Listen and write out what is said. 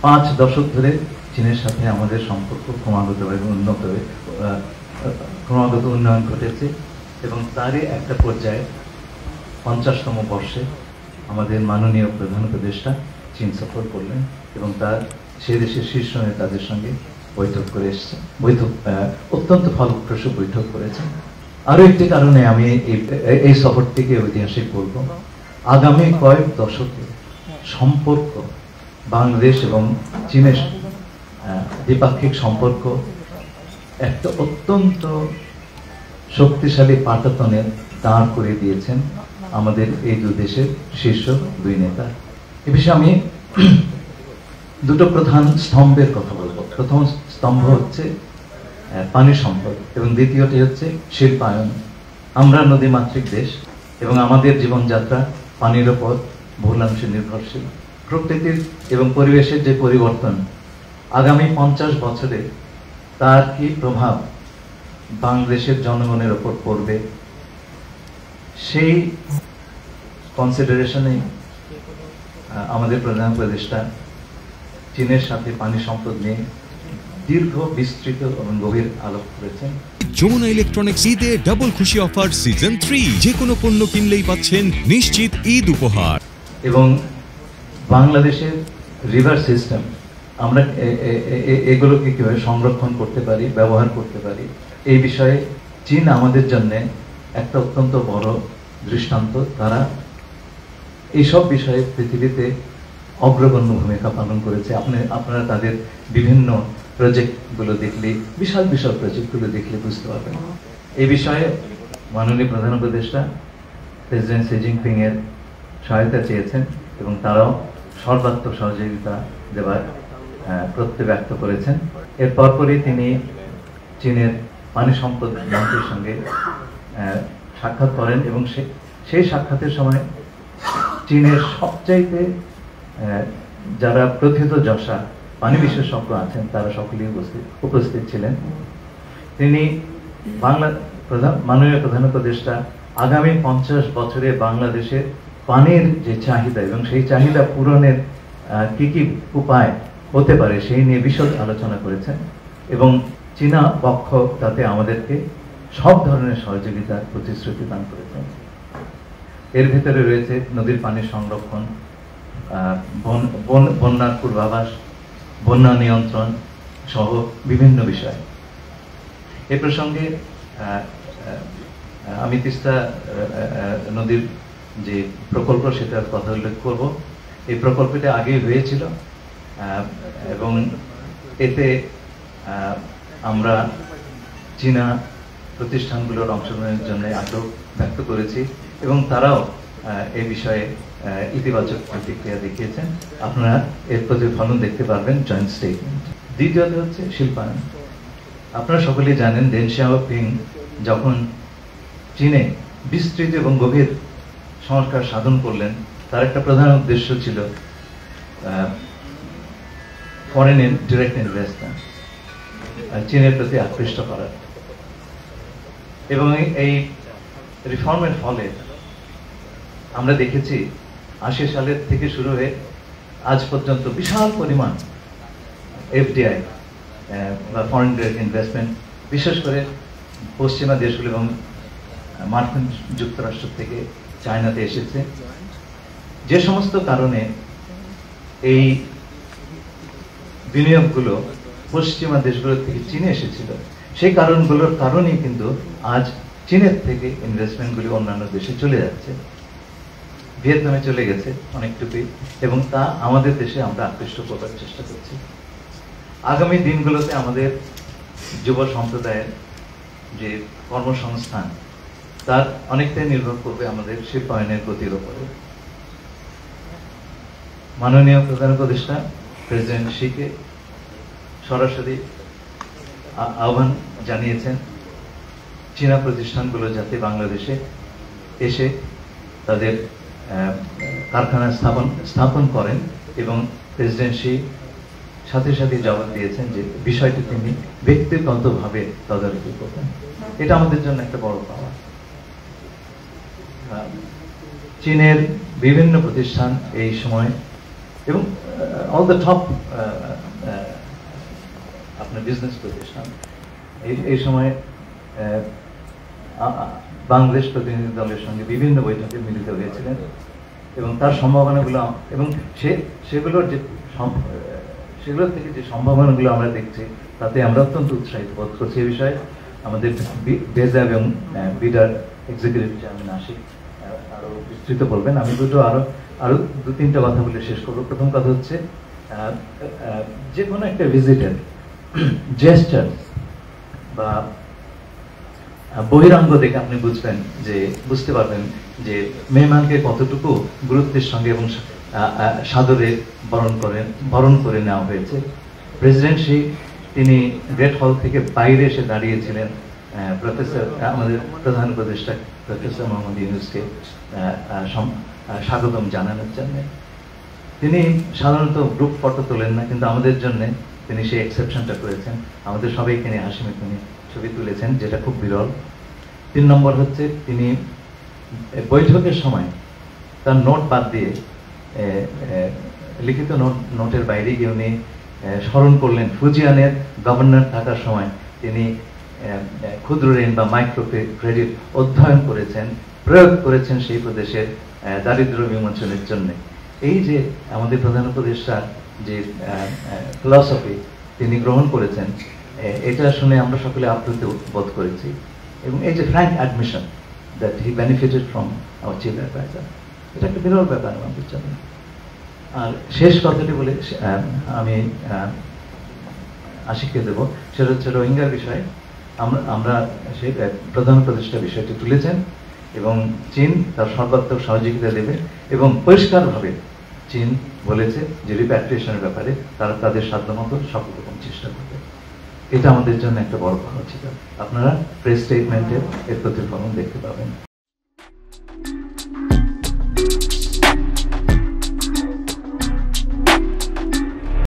5 দশক ধরে চীনের সাথে আমাদের সম্পর্ক ক্রমাগতভাবে ক্রমাগত উন্নয়ন ঘটেছে এবং তারই একটা পর্যায়ে 50তম বর্ষে আমাদের মাননীয় প্রধান উপদেষ্টা চীন সফর করলেন এবং তার সে দেশের শীর্ষ নেতাদের সঙ্গে বৈঠক করে এসেছেন। অত্যন্ত ফলপ্রসূ বৈঠক করেছেন। আরো একটি কারণে আমি এই সফরটিকে ঐতিহাসিক বলবো। আগামী কয়েক দশকে সম্পর্ক বাংলাদেশ এবং চীনের দ্বিপাক্ষিক সম্পর্ক একটা অত্যন্ত শক্তিশালী পাটাতনে দাঁড় করে দিয়েছেন আমাদের এই দুই দেশের শীর্ষ দুই নেতা। এ বিষয়ে আমি দুটো প্রধান স্তম্ভের কথা বলবো। প্রথম স্তম্ভ হচ্ছে পানি সম্পদ এবং দ্বিতীয়টি হচ্ছে শিল্পায়ন। আমরা নদীমাতৃক দেশ এবং আমাদের জীবনযাত্রা পানির ওপর বহুলাংশে নির্ভরশীল। প্রকৃতির এবং পরিবেশের যে পরিবর্তন আগামী 50 বছরে তার কি প্রভাব বাংলাদেশের জনগণের ওপর পড়বে, সেই কনসিডারেশনে আমাদের প্রধান উপদেষ্টা চীনের সাথে পানি সম্পদ নিয়ে দীর্ঘ, বিস্তৃত এবং গভীর আলোক করেছেন। যমুনা ইলেকট্রনিক্স ঈদে ডাবল খুশি অফার সিজন 3, যে কোনো পণ্য কিনলেই পাচ্ছেন নিশ্চিত ঈদ উপহার। এবং বাংলাদেশের রিভার সিস্টেম আমরা এগুলোকে কিভাবে সংরক্ষণ করতে পারি, ব্যবহার করতে পারি, এই বিষয়ে চীন আমাদের জন্য একটা অত্যন্ত বড় দৃষ্টান্ত। তারা এইসব বিষয়ে পৃথিবীতে অগ্রগণ্য ভূমিকা পালন করেছে। আপনারা তাদের বিভিন্ন প্রজেক্টগুলো দেখলে, বিশাল বিশাল প্রজেক্টগুলো দেখলে বুঝতে পারবেন। এই বিষয়ে মাননীয় প্রধান উপদেষ্টা প্রেসিডেন্ট শি জিনপিং এর সহায়তা চেয়েছেন এবং তারাও সর্বাত্মক সহযোগিতা দেওয়ার প্রত্যয় ব্যক্ত করেছেন। এর পরপরই তিনি চীনের পানি সম্পদ মন্ত্রীর সঙ্গে সাক্ষাৎ করেন এবং সেই সাক্ষাতের সময় চীনের সবচাইতে যারা প্রথিতযশা পানি বিশেষজ্ঞ আছেন তারা সকলেই উপস্থিত ছিলেন। তিনি মাননীয় প্রধান উপদেষ্টা আগামী 50 বছরে বাংলাদেশের পানির যে চাহিদা এবং সেই চাহিদা পূরণের কি কি উপায় হতে পারে সেই নিয়ে বিশদ আলোচনা করেছেন এবং চীনা পক্ষ তাতে আমাদেরকে সব ধরনের সহযোগিতার প্রতিশ্রুতি দান করেছেন। এর ভিতরে রয়েছে নদীর পানি সংরক্ষণ, বন্যার পূর্বাভাস, বন্যা নিয়ন্ত্রণ সহ বিভিন্ন বিষয়। এ প্রসঙ্গে আমি তিস্তা নদীর যে প্রকল্প সেটার কথা উল্লেখ করব। এই প্রকল্পটি আগেই হয়েছিল এবং এতে আমরা চীনা প্রতিষ্ঠানগুলোর অংশগ্রহণের জন্য আগ্রহ ব্যক্ত করেছি এবং তারাও এই বিষয়ে ইতিবাচক প্রতিক্রিয়া দেখিয়েছেন। আপনারা এর প্রতিফলন দেখতে পারবেন জয়েন্ট স্টেটমেন্ট। দ্বিতীয়ত হচ্ছে শিল্পায়ন। আপনারা সকলেই জানেন দেন শিয়াওপিং যখন চীনে বিস্তৃত এবং গভীর সংস্কার সাধন করলেন, তার একটা প্রধান উদ্দেশ্য ছিল ফরেন ডিরেক্ট ইনভেস্টমেন্ট চীনের প্রতি আকৃষ্ট করার। এবং এই রিফর্মের ফলে আমরা দেখেছি 80 সালের থেকে শুরু হয়ে আজ পর্যন্ত বিশাল পরিমাণ এফডিআই বা ফরেন ডিরেক্ট ইনভেস্টমেন্ট বিশেষ করে পশ্চিমা দেশগুলো এবং মার্কিন যুক্তরাষ্ট্র থেকে চায়নাতে এসেছে। যে সমস্ত কারণে এই বিনিয়োগগুলো পশ্চিমা দেশগুলো থেকে চীনে এসেছিল, সেই কারণগুলোর কারণেই কিন্তু আজ চীনের থেকে ইনভেস্টমেন্টগুলি অন্যান্য দেশে চলে যাচ্ছে। ভিয়েতনামে চলে গেছে অনেকটুকুই এবং তা আমাদের দেশে আমরা আকৃষ্ট করবার চেষ্টা করছি। আগামী দিনগুলোতে আমাদের যুব সম্প্রদায়ের যে কর্মসংস্থান তার অনেকটাই নির্ভর করবে আমাদের শিল্পায়নের গতির উপরে। মাননীয় প্রধান উপদেষ্টা প্রেসিডেন্ট শিকে সরাসরি আহ্বান জানিয়েছেন চীনা প্রতিষ্ঠানগুলো যাতে বাংলাদেশে এসে তাদের কারখানা স্থাপন করেন এবং প্রেসিডেন্ট শি সাথে সাথে জবাব দিয়েছেন যে বিষয়টি তিনি ব্যক্তিগতভাবে তদারকি করবেন। এটা আমাদের জন্য একটা বড় পাওয়া। চীনের বিভিন্ন প্রতিষ্ঠান এই সময় এবং অল দ্য টপ আপনার বিজনেস প্রতিষ্ঠান এই সময় বাংলাদেশ প্রতিনিধি দলের সঙ্গে বিভিন্ন বৈঠকে মিলিত হয়েছিলেন এবং তার সম্ভাবনাগুলো এবং সেগুলোর থেকে যে সম্ভাবনাগুলো আমরা দেখছি তাতে আমরা অত্যন্ত উৎসাহিত বোধ করছি। এই বিষয়ে আমাদের বেজা এবং বিডার এক্সিকিউটিভ চেয়ারম্যান আশিক আরো বিস্তৃত বলবেন। আমি আরো দু তিনটা কথা বলে শেষ করবো। প্রথম কথা হচ্ছে যে কোনো একটা ভিজিটের জেস্টার বা বহিরাঙ্গ দেখে আপনি বুঝতে পারবেন যে মেহমানকে কতটুকু গুরুত্বের সঙ্গে এবং সাদরে বরণ করে নেওয়া হয়েছে। প্রেসিডেন্ট তিনি গ্রেট হল থেকে বাইরে এসে দাঁড়িয়েছিলেন আমাদের প্রধান উপদেষ্টা প্রফেসর মোহাম্মদ ইউনূসকে স্বাগতম জানানোর জন্য। তিনি সাধারণত গ্রুপ ফটো তোলেন না, কিন্তু আমাদের জন্য তিনি সেই এক্সেপশনটা করেছেন, আমাদের সবাইকে নিয়ে হাসি মুখে ছবি তুলেছেন, যেটা খুব বিরল। 3 নম্বর হচ্ছে তিনি বৈঠকের সময় তার নোট বাদ দিয়ে লিখিত নোটের বাইরে গিয়ে উনি স্মরণ করলেন ফুজিয়ানের গভর্নর থাকার সময় তিনি ক্ষুদ্র ঋণ বা মাইক্রো ক্রেডিট অধ্যয়ন করেছেন, প্রয়োগ করেছেন সেই প্রদেশের দারিদ্র্য বিমোচনের জন্য। এই যে আমাদের প্রধান উপদেষ্টার যে ফিলসফি তিনি গ্রহণ করেছেন, এটা শুনে আমরা সকলে আপ্লুত বোধ করেছি। এবং এই যে frank admission that he benefited from our chief adviser, এটা একটা বিরল ব্যাপার আমাদের জন্য। আর শেষ কথাটি বলে আমি আশিককে দেবো, সেটা হচ্ছে রোহিঙ্গার বিষয়ে। আমরা সেই প্রধান উপদেষ্টা বিষয়টি তুলেছেন এবং চীন তার সর্বাত্মক সহযোগিতা দেবে এবং পরিষ্কারভাবে চীন বলেছে যে রিপ্যাট্রিয়েশনের ব্যাপারে তারা তাদের সাধ্যমতো সকল রকম চেষ্টা করবে। এটা আমাদের জন্য একটা বড় ভালো ছিল। আপনারা প্রেস স্টেটমেন্টের এর প্রতিফলন দেখতে পাবেন।